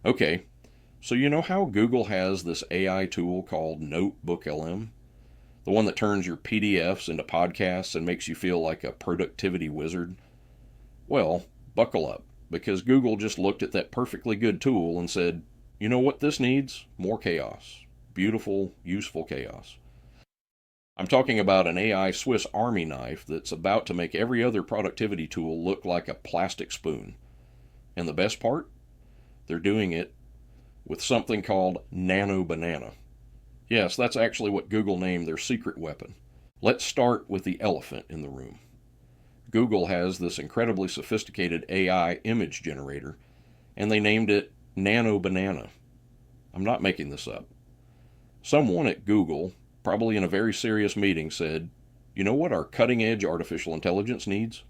Okay, so you know how Google has this AI tool called NotebookLM? The one that turns your PDFs into podcasts and makes you feel like a productivity wizard? Well, buckle up, because Google just looked at that perfectly good tool and said, you know what this needs? More chaos. Beautiful, useful chaos. I'm talking about an AI Swiss Army knife that's about to make every other productivity tool look like a plastic spoon. And the best part? They're doing it with something called Nano Banana. Yes, that's actually what Google named their secret weapon. Let's start with the elephant in the room. Google has this incredibly sophisticated AI image generator, and they named it Nano Banana. I'm not making this up. Someone at Google, probably in a very serious meeting, said, you know what our cutting edge artificial intelligence needs?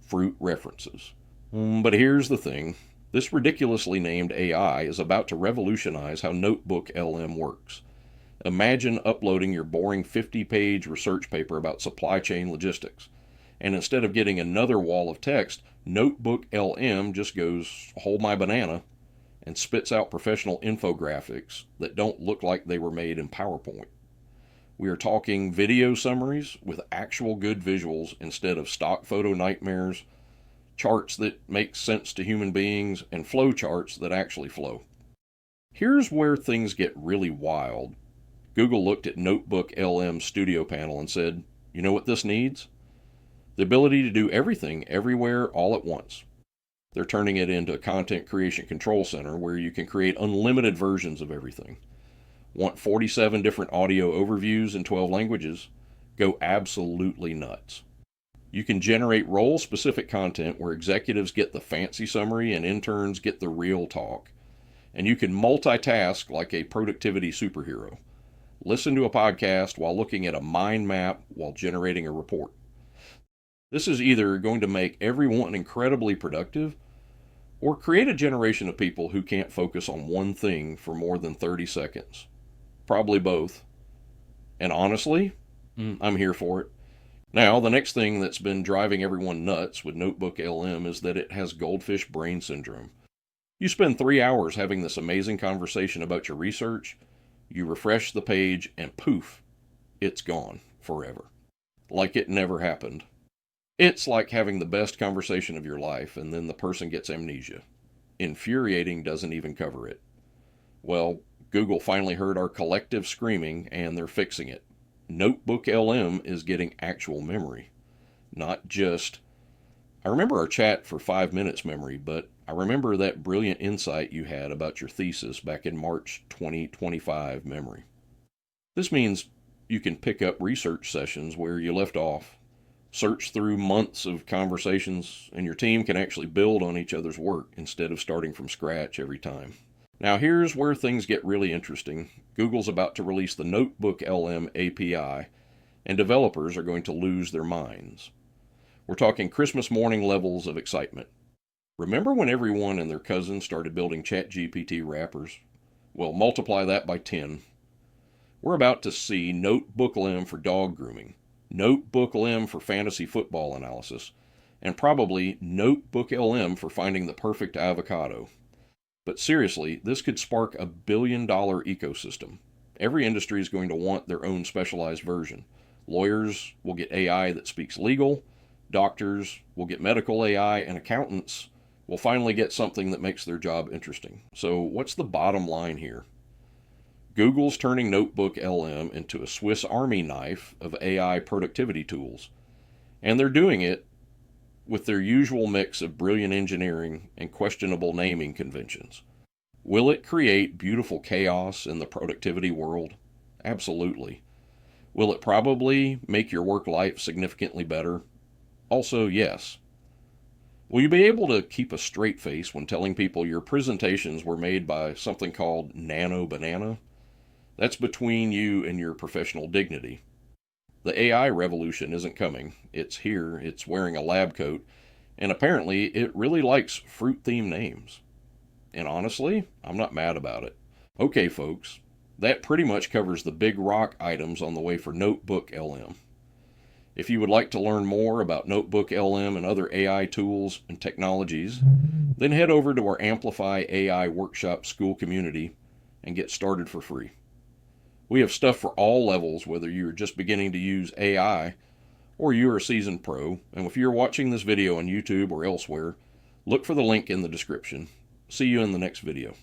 Fruit references. But here's the thing. This ridiculously named AI is about to revolutionize how NotebookLM works. Imagine uploading your boring 50-page research paper about supply chain logistics. And instead of getting another wall of text, NotebookLM just goes, hold my banana, and spits out professional infographics that don't look like they were made in PowerPoint. We are talking video summaries with actual good visuals instead of stock photo nightmares, charts that make sense to human beings, and flow charts that actually flow. Here's where things get really wild. Google looked at NotebookLM's studio panel and said, you know what this needs? The ability to do everything, everywhere, all at once. They're turning it into a content creation control center where you can create unlimited versions of everything. Want 47 different audio overviews in 12 languages? Go absolutely nuts. You can generate role-specific content where executives get the fancy summary and interns get the real talk. And you can multitask like a productivity superhero. Listen to a podcast while looking at a mind map while generating a report. This is either going to make everyone incredibly productive or create a generation of people who can't focus on one thing for more than 30 seconds. Probably both. And honestly, I'm here for it. Now, the next thing that's been driving everyone nuts with NotebookLM is that it has goldfish brain syndrome. You spend 3 hours having this amazing conversation about your research, you refresh the page, and poof, it's gone forever. Like it never happened. It's like having the best conversation of your life and then the person gets amnesia. Infuriating doesn't even cover it. Well, Google finally heard our collective screaming and they're fixing it. NotebookLM is getting actual memory. Not just, I remember our chat for 5 minutes memory, but I remember that brilliant insight you had about your thesis back in March 2025 memory. This means you can pick up research sessions where you left off, search through months of conversations, and your team can actually build on each other's work instead of starting from scratch every time. Now here's where things get really interesting. Google's about to release the NotebookLM API, and developers are going to lose their minds. We're talking Christmas morning levels of excitement. Remember when everyone and their cousins started building ChatGPT wrappers? Well, multiply that by 10. We're about to see NotebookLM for dog grooming, NotebookLM for fantasy football analysis, and probably NotebookLM for finding the perfect avocado. But seriously, this could spark a billion-dollar ecosystem. Every industry is going to want their own specialized version. Lawyers will get AI that speaks legal, doctors will get medical AI, and accountants will finally get something that makes their job interesting. So what's the bottom line here? Google's turning NotebookLM into a Swiss Army knife of AI productivity tools. And they're doing it with their usual mix of brilliant engineering and questionable naming conventions. Will it create beautiful chaos in the productivity world? Absolutely. Will it probably make your work life significantly better? Also, yes. Will you be able to keep a straight face when telling people your presentations were made by something called Nano Banana? That's between you and your professional dignity. The AI revolution isn't coming. It's here, it's wearing a lab coat, and apparently it really likes fruit-themed names. And honestly, I'm not mad about it. Okay, folks, that pretty much covers the big rock items on the way for NotebookLM. If you would like to learn more about NotebookLM and other AI tools and technologies, then head over to our Amplify AI Workshop School community and get started for free. We have stuff for all levels, whether you're just beginning to use AI or you're a seasoned pro. And if you're watching this video on YouTube or elsewhere, look for the link in the description. See you in the next video.